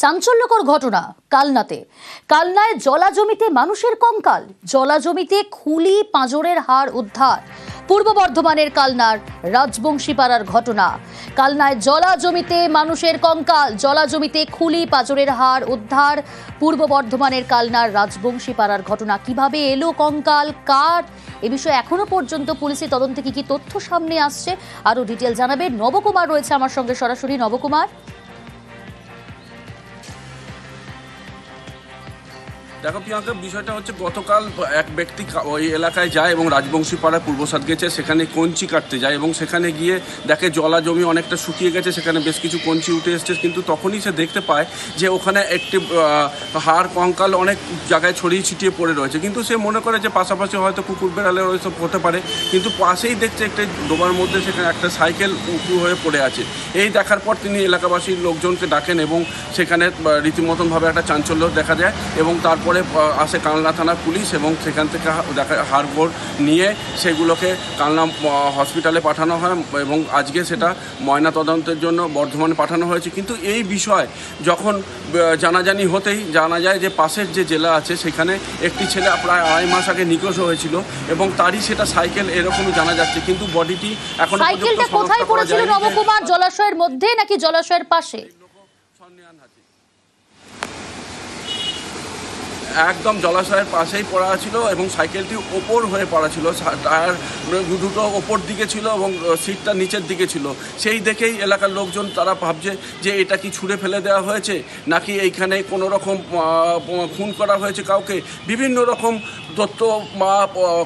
চাঞ্চল্যকর ঘটনা কালনায় জলা জমিতে মানুষের কঙ্কাল, জলা জমিতে খুলি পাঁজরের হাড় উদ্ধার। পূর্ব বর্ধমানের কালনার রাজবংশীপাড়ার ঘটনা। কালনায় জলা জমিতে মানুষের কঙ্কাল, জলা জমিতে খুলি পাঁজরের হাড় উদ্ধার। পূর্ব বর্ধমানের কালনার রাজবংশীপাড়ার ঘটনা। কিভাবে এলো কঙ্কাল, কার, এ বিষয়ে এখনো পর্যন্ত পুলিশের তদন্তে কি তথ্য সামনে আসছে, আরো ডিটেল জানাবে নবকুমার রয়েছে আমার সঙ্গে সরাসরি। নবকুমার, দেখো প্রিয়াঙ্কা, বিষয়টা হচ্ছে গতকাল এক ব্যক্তি ওই এলাকায় যায় এবং রাজবংশীপাড়ায় পূর্বসাদ গেছে, সেখানে কঞ্চি কাটতে যায় এবং সেখানে গিয়ে দেখে জলা জমি অনেকটা শুকিয়ে গেছে, সেখানে বেশ কিছু কঞ্চি উঠে এসছে। কিন্তু তখনই সে দেখতে পায় যে ওখানে একটি হাড় কঙ্কাল অনেক জায়গায় ছড়িয়ে ছিটিয়ে পড়ে রয়েছে। কিন্তু সে মনে করে যে পাশাপাশি হয়তো কুকুর বেড়ালের ওইসব হতে পারে, কিন্তু পাশেই দেখছে একটা ডোবার মধ্যে সেখানে একটা সাইকেল উঁচু হয়ে পড়ে আছে। এই দেখার পর তিনি এলাকাবাসীর লোকজনকে ডাকেন এবং সেখানে রীতিমতনভাবে একটা চাঞ্চল্য দেখা যায় এবং তারপরে আসে কালনা থানার পুলিশ এবং সেখান থেকে হাড়গোড় নিয়ে সেগুলোকে কালনা হসপিটালে পাঠানো হয় এবং আজকে সেটা ময়না তদন্তের জন্য বর্ধমানে পাঠানো হয়েছে। কিন্তু এই বিষয় যখন জানাজানি হতেই জানা যায় যে পাশের যে জেলা আছে সেখানে একটি ছেলে প্রায় 2.5 মাস আগে নিখোঁজ হয়েছিল এবং তারই সেটা সাইকেল এরকমই জানা যাচ্ছে। কিন্তু বডিটি এখন সাইকেলটা কোথায় পড়েছিল নবকুমার? জলাশয়ের মধ্যে নাকি জলাশয়ের পাশে? একদম জলাশয়ের পাশেই পড়া ছিল এবং সাইকেলটি ওপর হয়ে পড়া ছিল, টায়ার দুটো ওপর দিকে ছিল এবং সিটটা নিচের দিকে ছিল। সেই দেখেই এলাকার লোকজন তারা ভাবছে যে এটা কি ছুঁড়ে ফেলে দেওয়া হয়েছে নাকি এইখানে কোনো রকম খুন করা হয়েছে কাউকে। বিভিন্ন রকম তথ্য বা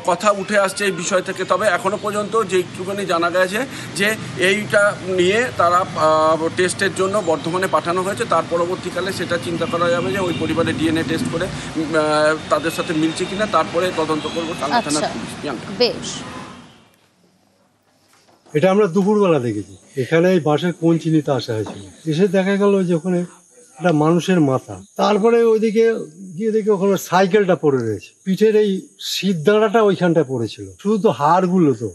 কথা উঠে আসছে এই বিষয় থেকে। তবে এখনও পর্যন্ত যেটুকুনি জানা গেছে যে এইটা নিয়ে তারা টেস্টের জন্য বর্ধমানে পাঠানো হয়েছে। তার পরবর্তীকালে সেটা চিন্তা করা যাবে যে ওই পরিবারে ডিএনএ টেস্ট করে তাদের সাথে মিলছে কিনা, তারপরে তদন্ত করবো কালনা থানার পুলিশ। বেশ, এটা আমরা দুপুরবেলা দেখেছি। এখানে এই বাঁশের কঞ্চি নিতে আসা হয়েছিল, এসে দেখা গেল যে ওখানে একটা মানুষের মাথা। তারপরে ওইদিকে গিয়ে দেখি ওখানে সাইকেলটা পড়ে রয়েছে, পিঠের এই শীত দাঁড়াটা ওইখানটা পড়েছিল। শুধু তো হাড়গুলো, তো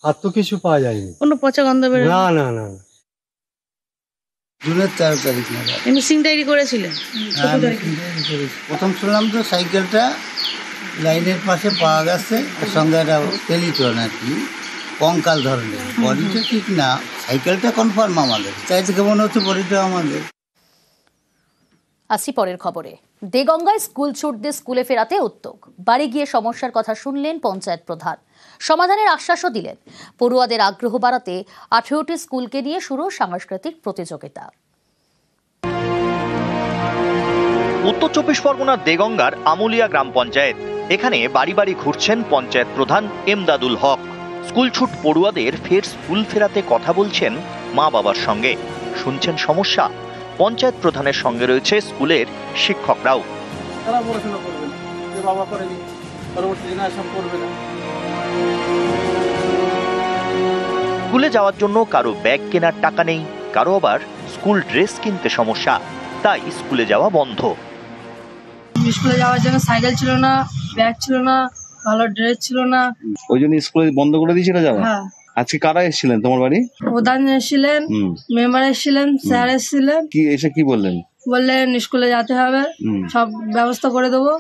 আর তো কিছু পাওয়া যায়নি। কোনো পচা গন্ধ বের? না না না, জুনের 4 তারিখ নাগাদ মিসিং ডায়েরি করেছিলেন? প্রথম শুনলাম তো সাইকেলটা লাইনের পাশে পাওয়া গেছে, সঙ্গে একটা টেলিটন আর কি কঙ্কাল ধরনের। বডিটা ঠিক না, সাইকেলটা কনফার্ম আমাদের, তাই থেকে মনে হচ্ছে বডিটা আমাদের। আসি পরের খবরে। দেগঙ্গায় স্কুল ছুটদের স্কুলে ফেরাতে উদ্যোগ। বাড়ি গিয়ে সমস্যার কথা শুনলেন পঞ্চায়েত প্রধান, সমাধানের আশ্বাসও দিলেন। পড়ুয়াদের আগ্রহ বাড়াতে 18টি স্কুলকে নিয়ে শুরু সাংস্কৃতিক প্রতিযোগিতা। উত্তর 24 পরগনার দেগঙ্গার আমুলিয়া গ্রাম পঞ্চায়েত। এখানে বাড়ি বাড়ি ঘুরছেন পঞ্চায়েত প্রধান এমদাদুল হক। স্কুল ছুট পড়ুয়াদের ফের স্কুল ফেরাতে কথা বলছেন মা বাবার সঙ্গে, শুনছেন সমস্যা। পঞ্চায়েত প্রধানের সঙ্গে রয়েছে স্কুলের শিক্ষকরাও। স্কুলে যাওয়ার জন্য কারো ব্যাগ কেনার টাকা নেই, কারো আবার স্কুল ড্রেস কিনতে সমস্যা, তাই স্কুলে যাওয়া বন্ধ। স্কুলে যাওয়ার জন্য সাইকেল ছিল না, ব্যাগ ছিল না, ভালো ড্রেস ছিল না, ওই জন্য স্কুলে বন্ধ করে দিয়েছিল যাওয়া। হ্যাঁ। আজকে কারা এসেছিলেন তোমার বাড়ি? প্রধান এসেছিলেন, মেম্বার এসেছিলেন, স্যার এসেছিলেন। কি এসে কি বললেন? বললেন স্কুলে যেতে হবে, সব ব্যবস্থা করে দেবো,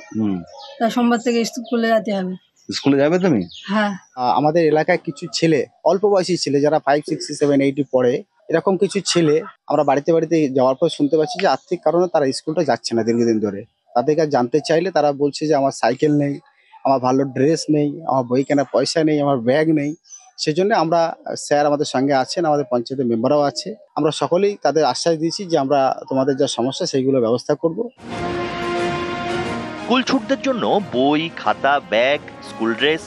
সোমবার থেকে স্কুলে যেতে হবে। স্কুলে যাবে তুমি? হ্যাঁ। আমাদের এলাকায় কিছু ছেলে, অল্প বয়সী ছেলে যারা 5, 6, 7, 8 পড়ে, এরকম কিছু ছেলে আমরা বাড়িতে যাওয়ার পর শুনতে পাচ্ছি যে আর্থিক কারণে তারা স্কুলটা যাচ্ছে না দীর্ঘদিন ধরে। তাদেরকে জানতে চাইলে তারা বলছে যে আমার সাইকেল নেই, আমার ভালো ড্রেস নেই, আমার বই কেনার পয়সা নেই, আমার ব্যাগ নেই। সেজন্য আমরা, স্যার আমাদের সঙ্গে আছেন, আমাদের পঞ্চায়েতের মেম্বাররাও আছে, আমরা সকলেই তাদের আশ্বাস দিয়েছি যে আমরা তোমাদের যা সমস্যা সেইগুলো ব্যবস্থা করব। স্কুল ছুটদের জন্য বই, খাতা, ব্যাগ, স্কুল ড্রেস,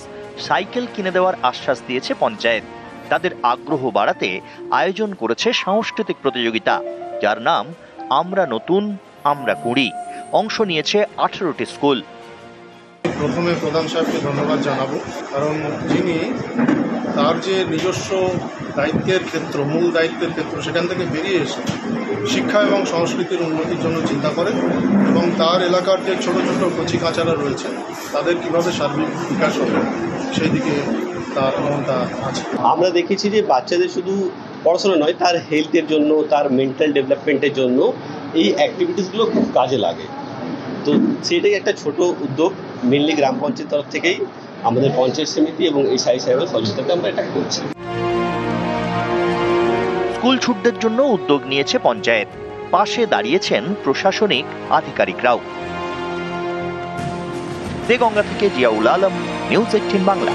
সাইকেল কিনে দেওয়ার আশ্বাস দিয়েছে পঞ্চায়েত। তাদের আগ্রহ বাড়াতে আয়োজন করেছে সাংস্কৃতিক প্রতিযোগিতা, যার নাম আমরা নতুন আমরা কুড়ি। অংশ নিয়েছে 18টি স্কুল। প্রথমে প্রধান সাহেবকে ধন্যবাদ জানাবো, কারণ যিনি তার যে নিজস্ব দায়িত্বের ক্ষেত্র, মূল দায়িত্বের ক্ষেত্র, সেখান থেকে বেরিয়ে এসে শিক্ষা এবং সংস্কৃতির উন্নতির জন্য চিন্তা করেন এবং তার এলাকার যে ছোটো ছোটো কচি কাঁচারা রয়েছে তাদের কীভাবে সার্বিক বিকাশ হবে সেই দিকে তার মনটা আছে। আমরা দেখেছি যে বাচ্চাদের শুধু পড়াশোনা নয়, তার হেলথের জন্য, তার মেন্টাল ডেভেলপমেন্টের জন্য এই অ্যাক্টিভিটিসগুলো খুব কাজে লাগে। তো সেটাই একটা ছোট উদ্যোগ, মেনলি গ্রাম পঞ্চায়েত তরফ থেকেই আমাদের পঞ্চায়েত সমিতি এবং এই সাই সাহেবের সহযোগিতাতে আমরা এটা করছি। স্কুল ছুটদের জন্য উদ্যোগ নিয়েছে পঞ্চায়েত, পাশে দাঁড়িয়েছেন প্রশাসনিক আধিকারিকরাও। দেগঙ্গা থেকে জিয়াউল আলম, নিউজ 18 বাংলা।